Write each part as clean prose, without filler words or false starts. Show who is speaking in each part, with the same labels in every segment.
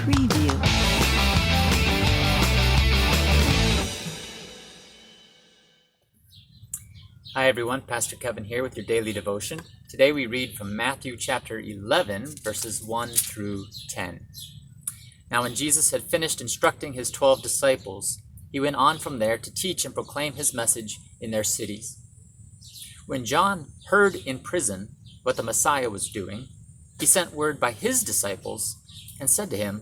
Speaker 1: Preview.
Speaker 2: Hi everyone, Pastor Kevan here with your daily devotion. Today we read from Matthew chapter 11, verses 1 through 10. Now when Jesus had finished instructing his 12 disciples, he went on from there to teach and proclaim his message in their cities. When John heard in prison what the Messiah was doing, he sent word by his disciples and said to him,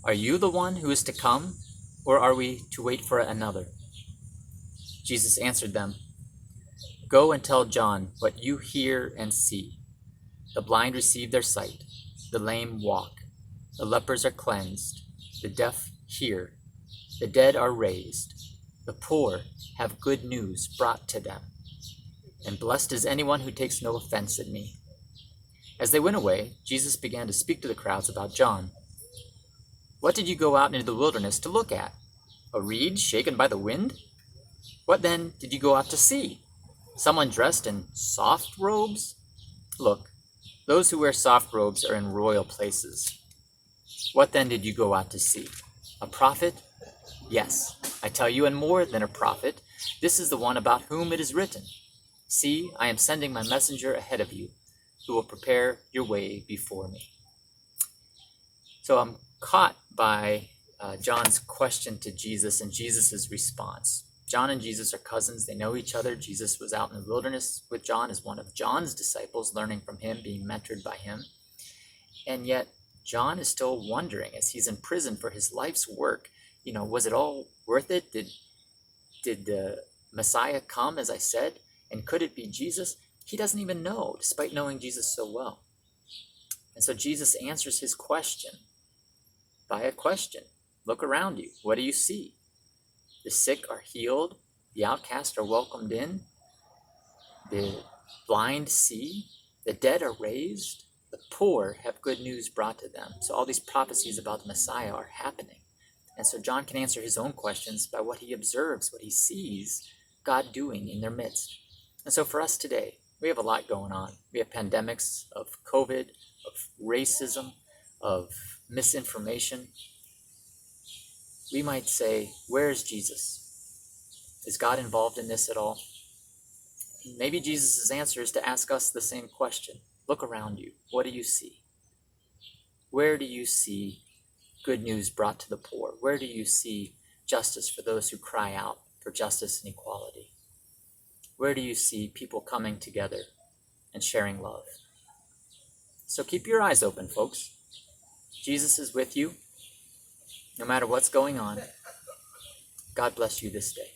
Speaker 2: "Are you the one who is to come, or are we to wait for another?" Jesus answered them, "Go and tell John what you hear and see. The blind receive their sight, the lame walk, the lepers are cleansed, the deaf hear, the dead are raised, the poor have good news brought to them. And blessed is anyone who takes no offense at me." As they went away, Jesus began to speak to the crowds about John. "What did you go out into the wilderness to look at? A reed shaken by the wind? What then did you go out to see? Someone dressed in soft robes? Look, those who wear soft robes are in royal places. What then did you go out to see? A prophet? Yes, I tell you, and more than a prophet. This is the one about whom it is written, 'See, I am sending my messenger ahead of you, who will prepare your way before me.'" So I'm caught by John's question to Jesus and Jesus' response. John and Jesus are cousins. They know each other. Jesus was out in the wilderness with John as one of John's disciples, learning from him, being mentored by him. And yet John is still wondering, as he's in prison for his life's work, was it all worth it? Did the Messiah come, as I said? And could it be Jesus? He doesn't even know, despite knowing Jesus so well. And so Jesus answers his question by a question. Look around you. What do you see? The sick are healed. The outcast are welcomed in. The blind see. The dead are raised. The poor have good news brought to them. So all these prophecies about the Messiah are happening. And so John can answer his own questions by what he observes, what he sees God doing in their midst. And so for us today, we have a lot going on. We have pandemics of COVID, of racism, of misinformation. We might say, where is Jesus? Is God involved in this at all? Maybe Jesus' answer is to ask us the same question. Look around you. What do you see? Where do you see good news brought to the poor? Where do you see justice for those who cry out for justice and equality? Where do you see people coming together and sharing love? So keep your eyes open, folks. Jesus is with you, no matter what's going on. God bless you this day.